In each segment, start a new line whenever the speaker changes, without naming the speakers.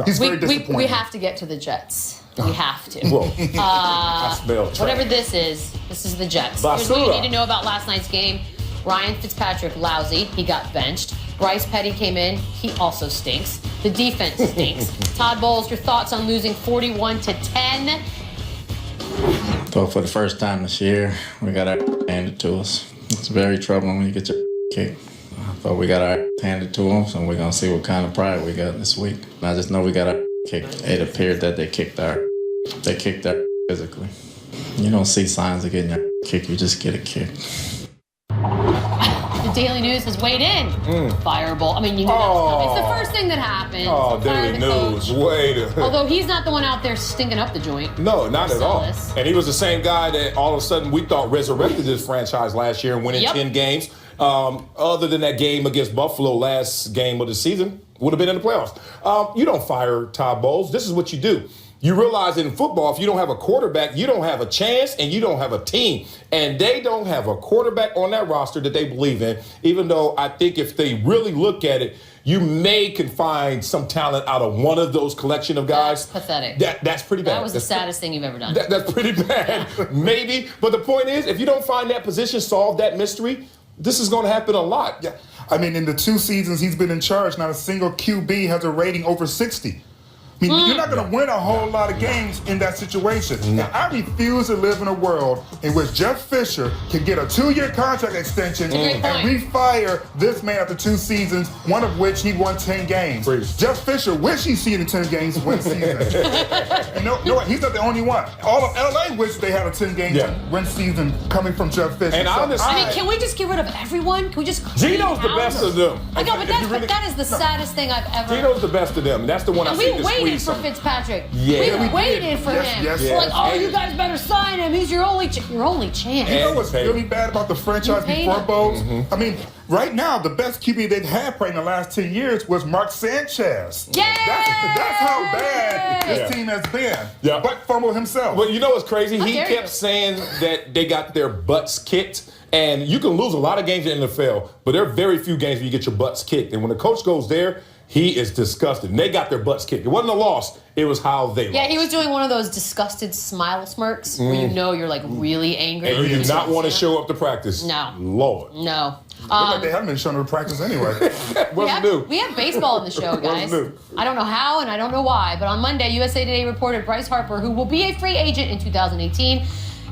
He's very disappointing.
We have to get to the Jets. We have to.
Whoa. I smell trash.
Whatever this is the Jets. Here's what you need to know about last night's game. Ryan Fitzpatrick, lousy. He got benched. Bryce Petty came in. He also stinks. The defense stinks. Todd Bowles, your thoughts on losing 41-10?
So for the first time this year, we got our handed to us. It's very troubling when you get your kicked. I thought we got our handed to them, so we're going to see what kind of pride we got this week. I just know we got our kicked. It appeared that they kicked our physically. You don't see signs of getting your kicked, you just get a kick.
The Daily News has weighed in. Fireball. I mean, you knew that was coming. It's the first thing that happens.
Oh, Daily News.
Although he's not the one out there stinking up the joint.
No, not at all.
Marcellus.
And he was the same guy that all of a sudden we thought resurrected this franchise last year and winning 10 games. Other than that game against Buffalo, last game of the season, would have been in the playoffs. You don't fire Todd Bowles. This is what you do. You realize in football, if you don't have a quarterback, you don't have a chance and you don't have a team. And they don't have a quarterback on that roster that they believe in, even though I think if they really look at it, you can find some talent out of one of those collection of guys.
That's pathetic.
That's pretty bad.
That was the saddest thing you've ever done.
That's pretty bad, maybe. But the point is, if you don't find that position, solve that mystery, this is going to happen a lot.
Yeah. I mean, in the 2 seasons he's been in charge, not a single QB has a rating over 60. I mean, you're not going to win a whole lot of games in that situation. Now, I refuse to live in a world in which Jeff Fisher can get a 2-year contract extension and refire this man after 2 seasons, one of which he won 10 games. Jeff Fisher wish he'd seen in 10 games win season. And no, he's not the only one. All of LA wish they had a 10-game win season coming from Jeff Fisher.
And
I mean, can we just get rid of everyone? Can we just
Gino's the best of them.
I know, but that is the saddest thing I've ever.
Gino's the best of them. That's the one I see this week.
We waited for Fitzpatrick.
Yeah.
We waited for him. We're like, oh, you guys better sign him. He's your only chance.
You know what's really bad about the franchise before Bowles? I mean, right now, the best QB they've had probably in the last 10 years was Mark Sanchez.
Yeah.
That's how bad this team has been.
Yeah.
But fumble himself.
Well, you know what's crazy? He kept saying that they got their butts kicked. And you can lose a lot of games in the NFL, but there are very few games where you get your butts kicked. And when the coach goes there, he is disgusted. And they got their butts kicked. It wasn't a loss. It was how they lost.
Yeah, he was doing one of those disgusted smile smirks where you know you're like really angry.
And you do not want to show up to practice.
No.
Lord.
No.
Like they haven't been shown up to practice anyway.
We have baseball in the show, guys. I don't know how and I don't know why, but on Monday, USA Today reported Bryce Harper, who will be a free agent in 2018,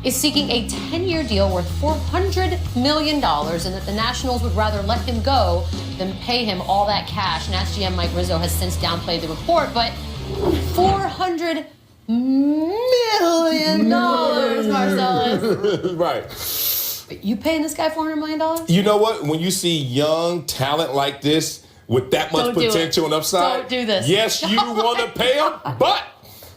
is seeking a 10-year deal worth $400 million, and that the Nationals would rather let him go than pay him all that cash. Nats GM Mike Rizzo has since downplayed the report, but $400 million, Marcellus.
Right.
You paying this guy $400 million?
You know what? When you see young talent like this with that much potential and upside,
don't do this.
Yes, you want to pay him, but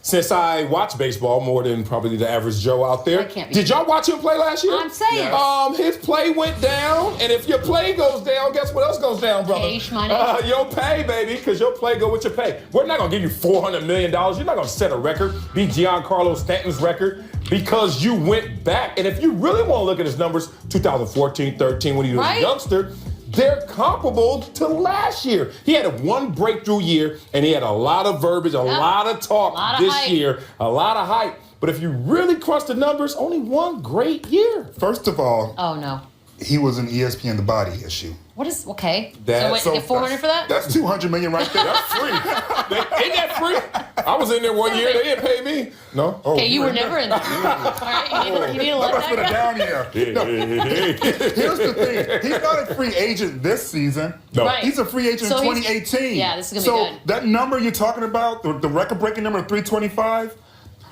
since I watch baseball more than probably the average Joe out there, did y'all watch him play last year?
I'm saying.
His play went down, and if your play goes down, guess what else goes down, brother?
Cash money.
Your pay, baby, because your play go with your pay. We're not going to give you $400 million. You're not going to set a record, beat Giancarlo Stanton's record, because you went back. And if you really want to look at his numbers, 2014, 13, when he was a youngster, they're comparable to last year. He had one breakthrough year, and he had a lot of verbiage, a lot of talk this year, a lot of hype. But if you really crunch the numbers, only one great year.
First of all,
oh no,
he was an ESPN The Body issue.
What is okay?
That's,
so wait, get $400 for that?
That's $200 million right there.
That's free. Ain't that free? I was in there one year. They didn't pay me. No.
Okay, you were never in there. All right, you need to let that go.
Down here. No. Here's the thing. He's not a free agent this season.
No.
Right.
He's a free agent in 2018.
Yeah, this is going to be good.
So that number you're talking about, the record-breaking number of 325,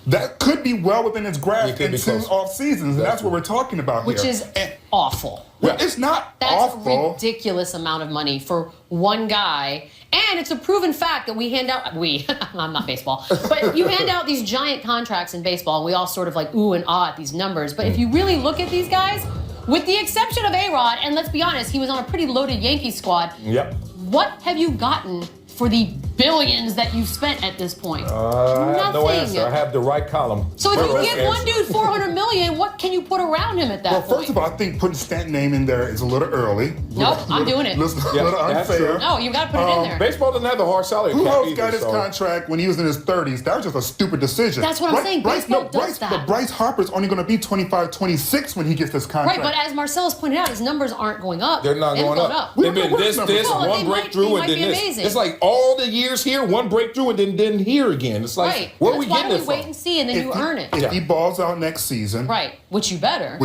that could be well within its grasp in 2 off seasons, and that's what we're talking about
here. Which is awful.
Well, it's not awful.
That's a ridiculous amount of money for one guy. And it's a proven fact that we hand out, I'm not baseball, but you hand out these giant contracts in baseball, and we all sort of like ooh and ah at these numbers. But if you really look at these guys, with the exception of A-Rod, and let's be honest, he was on a pretty loaded Yankees squad.
Yep.
What have you gotten for the billions that you've spent at this point?
I have no answer. I have the right column.
So if you give one dude $400 million, what can you put around him at that point?
Well, first of all, I think putting Stanton's name in there is a little early.
Nope, I'm doing it.
A little unfair.
No, you got to put it in there.
Baseball doesn't have the hard salary cap
Who
either,
got his contract when he was in his 30s? That was just a stupid decision.
That's what I'm saying. Baseball does that.
But Bryce Harper's only going to be 25, 26 when he gets this contract.
Right, but as Marcellus pointed out, his numbers aren't going up.
They're not going up. They've been this, one breakthrough, and then this.
Amazing.
It's like all the years here, one breakthrough, and then here again. It's like, where are we getting it from?
Wait and see, and then you earn it.
If he balls out next season.
Right, which you better.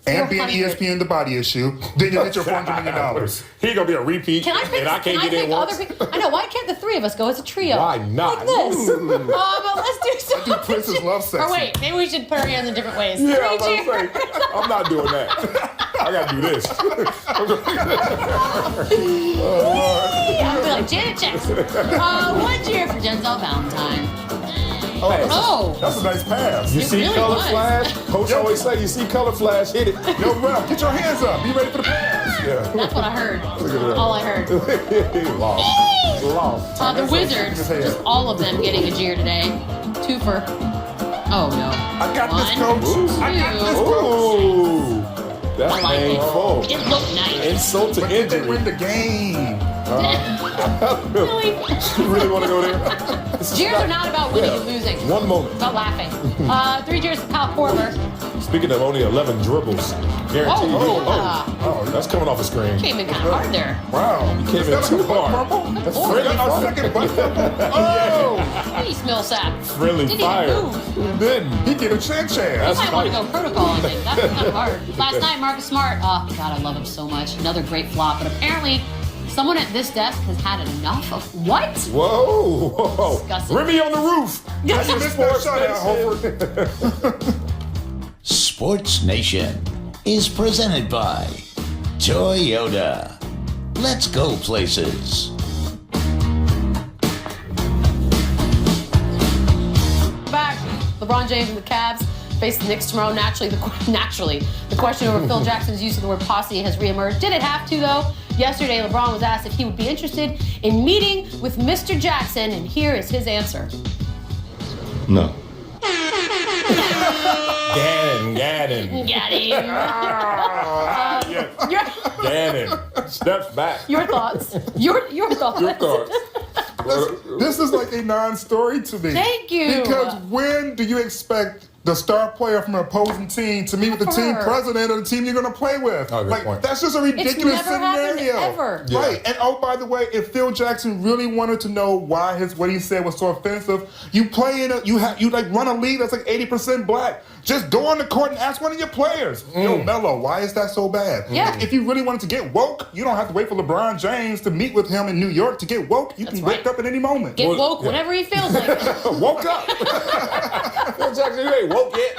And being ESPN the body issue, then you get your $400 million.
He's going to be a repeat, and I can't get in once.
I know, why can't the three of us go as a trio?
Why not?
Like this. But let's do something.
I do Prince's Love Section.
Or wait, maybe we should put our hands in different ways.
Yeah, I was about to say, I'm not doing that. I got to do this.
I'll be like Janet Jackson. One cheer for Denzel Valentine.
That's a nice pass.
You see
really
color
was.
flash? Coach always say, you see color flash, hit it.
Yo, Ralph, get your hands up. Be ready for the pass.
Yeah.
That's what I heard. All I heard.
Lost.
The Wizards, just all of them getting a jeer today. 2 for. Oh no.
I got this, coach. I got this,
Ooh. That's
I like
painful.
it. It looked nice.
Insult to
But did they
injury.
win the game?
Really?
You really want to go there?
Jeers are not about winning and losing.
One moment.
It's about laughing. 3 jeers to Kyle Korver.
Speaking of only 11 dribbles, guaranteed.
Oh,
That's coming off the screen.
came in kind of hard there.
Wow.
You came in too hard.
That's
friendly
our
fire.
second butt. Oh!
He smells sap.
Friendly
Didn't
fire.
even move.
Then
He get a chance.
You
That's
might want to
tight.
go protocol on him. That's kind of hard. Last night, Marcus Smart. Oh, God, I love him so much. Another great flop. But apparently, someone at this desk has had enough of what?
Whoa.
Disgusting.
Remy on the roof.
You missed that shot at Harper.
Sports Nation is presented by Toyota. Let's go places.
Back. LeBron James and the Cavs face the Knicks tomorrow. Naturally, the question over Phil Jackson's use of the word posse has reemerged. Did it have to, though? Yesterday, LeBron was asked if he would be interested in meeting with Mr. Jackson, and here is his answer.
No.
Gannon.
Got him.
Gannon. Steps back.
Your thoughts. Your thoughts.
Your thoughts.
This is like a non-story to me.
Thank you.
Because when do you expect the star player from an opposing team to meet with the team president of the team you're going to play with?
Oh, good point.
That's just a ridiculous
It's never happened
scenario.
ever.
Yeah.
Right. And oh, by the way, if Phil Jackson really wanted to know why what he said was so offensive, you play in you run a league that's like 80% black. Just go on the court and ask one of your players. Yo, Melo, why is that so bad?
Yeah.
Like, if you really wanted to get woke, you don't have to wait for LeBron James to meet with him in New York to get woke. You can wake up at any moment.
Get woke whenever he feels like it.
Woke up. Phil Jackson, you ain't woke yet.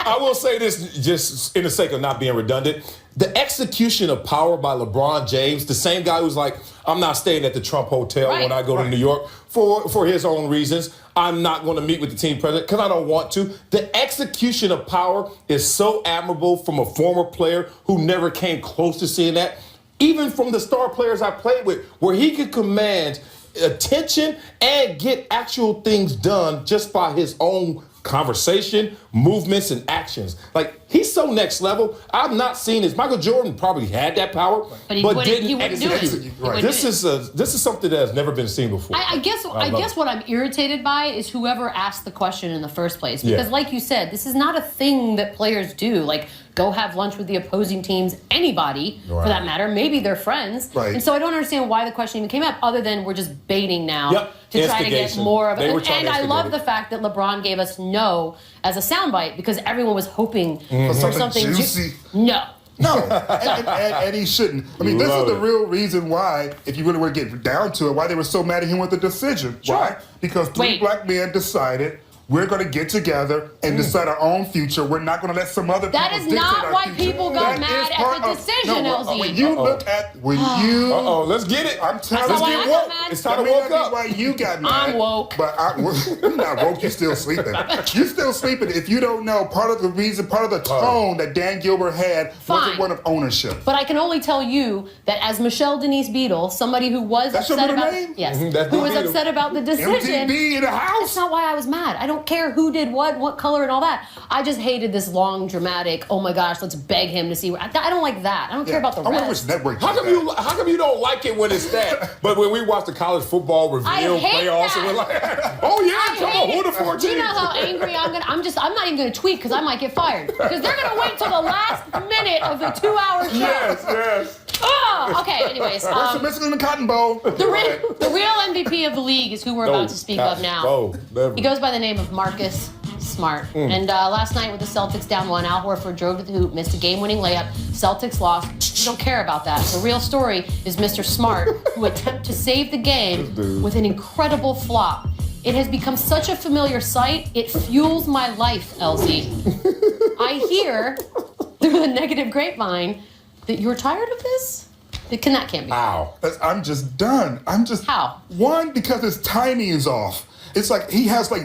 I will say this, just in the sake of not being redundant. The execution of power by LeBron James, the same guy who's like, I'm not staying at the Trump Hotel when I go to New York for his own reasons. I'm not going to meet with the team president because I don't want to. The execution of power is so admirable from a former player who never came close to seeing that. Even from the star players I played with, where he could command attention and get actual things done just by his own conversation, movements, and actions. Like, he's so next level. I've not seen this. Michael Jordan probably had that power, but didn't execute.
Right.
This is something that has never been seen before.
I guess what I'm irritated by is whoever asked the question in the first place. Because like you said, this is not a thing that players do. Like, go have lunch with the opposing team's anybody, for that matter. Maybe they're friends.
Right.
And so I don't understand why the question even came up, other than we're just baiting now to try to get more of it. And I love the fact that LeBron gave us no as a soundbite, because everyone was hoping for something
juicy.
No.
No, and he shouldn't. I mean, this is the real reason why, if you really want to get down to it, why they were so mad at him with the decision.
Sure.
Why? Because three black men decided We're going to get together and decide our own future. We're not going to let some other people
That is
dictate
not
our
why
future.
people got
That
mad
is
at
part
the
of-
decision,
no,
LZ.
When you look at,
let's get it.
I'm telling
That's
you.
why I got mad.
It's time to
That may
woke
not
up.
be why you got mad.
I'm woke.
But you're not woke. You're still sleeping. You're still sleeping. If you don't know, part of the reason, part of the tone that Dan Gilbert had wasn't
Fine.
one of ownership.
But I can only tell you that as Michelle Denise Beadle, somebody who was
That's your
upset
middle
about
name?
yes,
That's
who was
Beadle.
upset about the decision.
MTV in the house.
That's not why I was mad. I don't care who did what color, and all that. I just hated this long, dramatic. Oh my gosh, let's beg him to see. I don't like that. I don't care about the
I wonder
rest.
which network.
How
did
come
that.
you? How come you don't like it when it's that? But when we watch the college football reveal
I hate
playoffs,
that.
and we're like, oh yeah, come on, who the 14?
Do you know how angry I'm gonna? I'm not even gonna tweet because I might get fired because they're gonna wait till the last minute of the 2-hour show.
Yes.
Oh, okay. Anyways,
Where's the Michigan in the Cotton Bowl?
the real MVP of the league is who we're about to speak of now. He goes by the name of Marcus Smart. And last night with the Celtics down 1, Al Horford drove to the hoop, missed a game-winning layup. Celtics lost. You don't care about that. The real story is Mr. Smart, who attempted to save the game with an incredible flop. It has become such a familiar sight, it fuels my life, LZ. I hear through the negative grapevine that you're tired of this? That can't be.
Wow.
I'm just done.
How?
One, because his timing is off. It's like he has like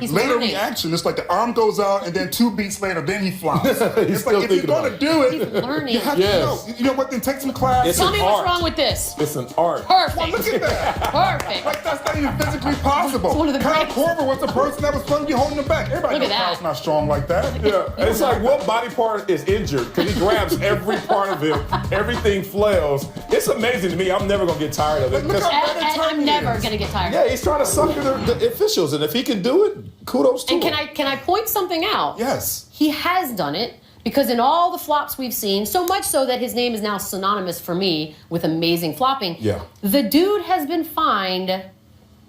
He's
later
learning.
reaction. It's like the arm goes out and then 2 beats later, then he flops. It's like
still
if you're
thinking
going
about
to do it,
He's learning.
you have
Yes.
to know. You know what? Then take some class.
It's
Tell
an
me what's
art.
wrong with this.
It's an art.
Perfect.
Well, look at that.
Perfect.
Like that's not even physically possible.
It's one of the
Kyle
greatest.
Korver was the person that was supposed to be holding him back. Everybody
Look
knows
at that.
Kyle's not strong like that.
Yeah, it's like what body part is injured because he grabs every part of him, everything flails. It's amazing to me. I'm never gonna get tired of it.
Look how
Because-
bad
And
timing
I'm never
is.
gonna get tired.
Yeah, he's trying to sucker the officials, and if he can do it, kudos to
And
him.
can I point something out?
Yes.
He has done it because in all the flops we've seen, so much so that his name is now synonymous for me with amazing flopping.
Yeah.
The dude has been fined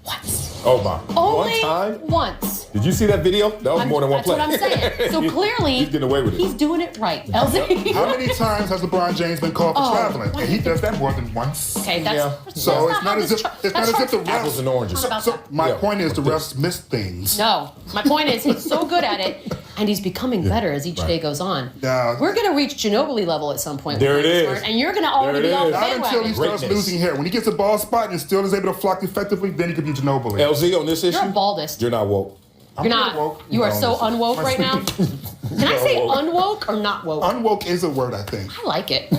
once.
Oh my!
Only
One time.
once.
Did you see that video? That was more than one
That's
play.
what I'm saying. So clearly,
he's getting away with it.
he's doing it right. LZ.
How many times has LeBron James been called for
Oh,
traveling? And he does that more than once.
Okay, that's
Yeah.
So it's
how
not as
this
if
chart-
it's not
that's
as if the
chart-
refs.
Apples and oranges.
Not about
So
that.
my
Yeah.
point is the refs miss things.
No, my point is he's so good at it, and he's becoming better as each day goes on.
Yeah.
We're gonna reach Ginobili level at some point.
There
with
it
Marcus
is.
Smart, and you're gonna already
There it
be off
is.
the
Not until he
bandwagon.
starts
Greatness.
losing hair. When he gets a ball spot and still is able to flock effectively, then he could be Ginobili.
LZ on this issue.
You're a baldest.
You're not woke.
You're not.
woke.
You are
No,
so
listen.
unwoke right now. Can I say unwoke or not woke?
Unwoke is a word, I think.
I like it.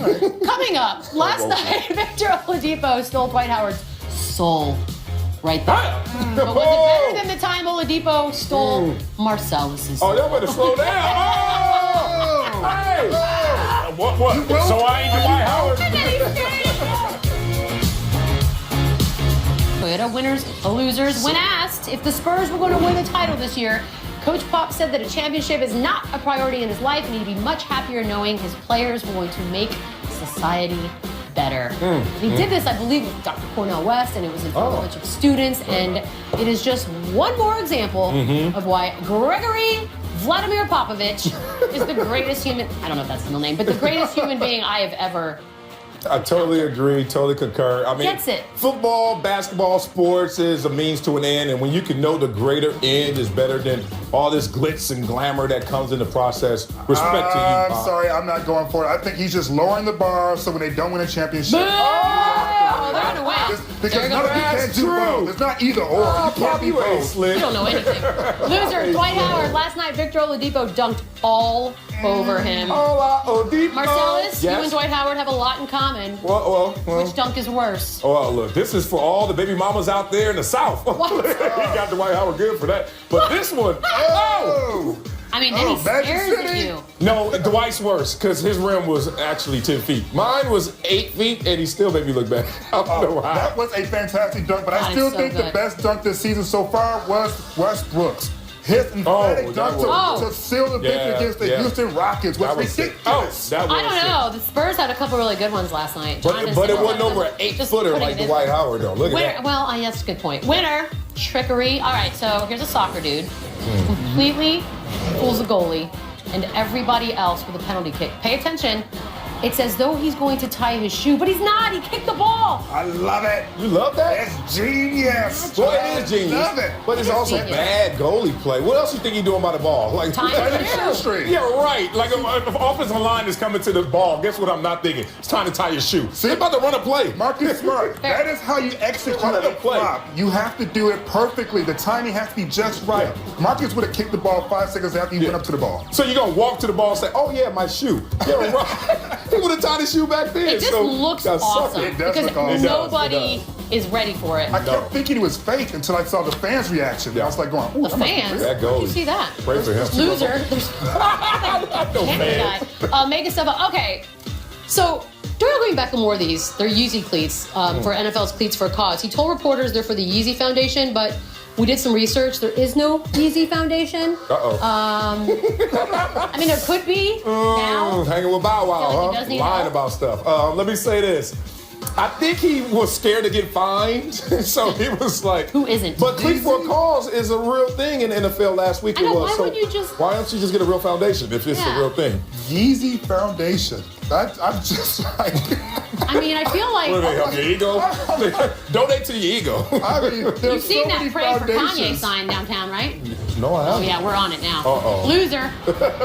Coming up, last night, Victor Oladipo stole Dwight Howard's soul. Right there. But was it better than the time Oladipo stole Marcellus's?
Oh, y'all better slow down. Oh! Hey! What? So I ain't Dwight Howard.
Toyota winners, losers. When asked if the Spurs were going to win the title this year, Coach Pop said that a championship is not a priority in his life, and he'd be much happier knowing his players were going to make society better. He did this, I believe, with Dr. Cornel West, and it was in front of a bunch of students, and it is just one more example of why Gregory Vladimir Popovich is the greatest human, I don't know if that's his middle name, but the greatest human being I have ever.
I totally agree, totally concur. I mean,
Gets it.
Football, basketball, sports is a means to an end, and when you can know the greater end is better than all this glitz and glamour that comes in the process, respect to you.
I'm
Bob.
sorry, I'm not going for it. I think he's just lowering the bar so when they don't win a championship.
Oh, they're gonna win.
Because
They're
none of you
gonna
can't do
true.
both. It's not either or. You can't be
You ain't
both.
slick.
You don't know anything. Loser, Dwight Howard. Last night, Victor Oladipo dunked all over him. Marcellus, you and Dwight Howard have a lot in common.
Well.
Which dunk is worse?
Oh, look, this is for all the baby mamas out there in the South. he got Dwight Howard good for that. But this one,
Oh!
I mean, then he
Magic
stares at
City.
you.
No, Dwight's worse because his rim was actually 10 feet. Mine was 8 feet, and he still made me look bad. I don't know why.
That was a fantastic dunk, but I
God,
still
it's so
think the
good.
best dunk this season so far was Westbrook's. His emphatic
that
dunk
was-
to seal the victory against the Houston Rockets was
That was sick.
ridiculous.
That was
I don't
sick.
know. The Spurs had a couple really good ones last night.
But
Jonathan
it
Simmons
wasn't
had
over an
some-
8-footer
just
like
putting it
Dwight
in.
Howard, though. Look
Winner,
at that.
well, yes, that's a good point. Winner, trickery. All right, so here's a soccer dude. Completely fools the goalie and everybody else with a penalty kick. Pay attention. It's as though he's going to tie his shoe, but he's not. He kicked the ball.
I love it.
You love that?
It's genius.
Well, it is genius.
Love it.
But it's also
genius.
bad goalie play. What else you think he's doing by the ball? Like
Tying your shoe.
Yeah, right. Like if offensive line is coming to the ball, guess what I'm not thinking? It's time to tie your shoe.
See?
They're about to run a play.
Marcus Smart,
Fair.
that is how you execute
Run
a
the play.
flop. You have to do it perfectly. The timing has to be just right. Marcus would have kicked the ball 5 seconds after he went up to the ball.
So you're going to walk to the ball and say, oh, yeah, my shoe. Yeah, right. He would have tied his shoe back then.
It just looks
gotta suck
awesome
it.
It does
because
look awesome.
nobody is ready for it.
I kept thinking it was fake until I saw the fans' reaction.
Yeah.
I was like going, ooh,
The fans?
That
Where'd you
goalie.
see that?
Pray for him.
Loser. There's
No
guy.
man.
Mega stuff up. Okay. So Doyle going back on more of these. They're Yeezy cleats for NFL's Cleats for a Cause. He told reporters they're for the Yeezy Foundation, but we did some research. There is no Yeezy Foundation.
Uh-oh.
I mean, there could be now.
Hanging with Bow
I feel like
Wow,
he does
huh?
need
Lying
help.
about stuff. Let me say this. I think he was scared to get fined, so he was like,
Who isn't?
But Cleat for a Cause is a real thing in the NFL last week.
I know,
it was.
why
So
wouldn't you just-
Why don't you just get a real foundation if it's a
Yeah.
real thing?
Yeezy Foundation. I'm just like,
I mean, I feel like
What do they help your ego? Donate to your ego.
I mean, there's
you've seen
so
that
many
Pray for Kanye
foundations.
sign downtown, right?
No, I
Oh
haven't.
yeah, we're on it now.
Uh-oh.
Loser.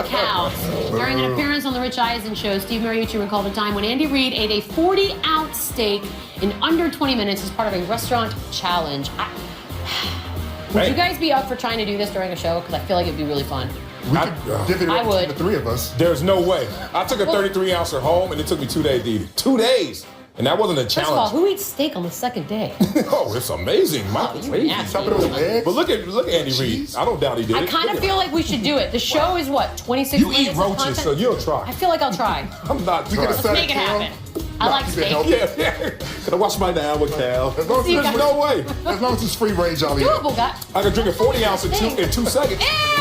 Cows. During an appearance on the Rich Eisen show, Steve Mariucci recalled a time when Andy Reid ate a 40-ounce steak in under 20 minutes as part of a restaurant challenge. Would you guys be up for trying to do this during a show? Because I feel like it'd be really fun.
We could divvy it
I
up
would.
between the three of us.
There's no way. I took a 33-ouncer home, and it took me 2 days to eat it. 2 days. And that wasn't a
First of all,
challenge.
who eats steak on the second day?
Oh, it's amazing. My
You
crazy.
nasty.
Top it with eggs.
But look at Andy Reid. I don't doubt he did
I
it.
kind of
Look
feel
at
like we should do it. The show is what, 26
You
minutes
eat
of
roaches,
content?
so you'll try.
I feel like I'll try.
I'm not
We
trying.
could
Let's
set
make it
Cal.
happen. I like
keep it
steak.
healthy.
Yeah. Can I wash my down with Cal?
As long as,
See,
it's,
guys.
No way.
as long as it's free range, I'll eat it.
Doable, guy.
I can drink a 40 ounce in 2 seconds.
Ew!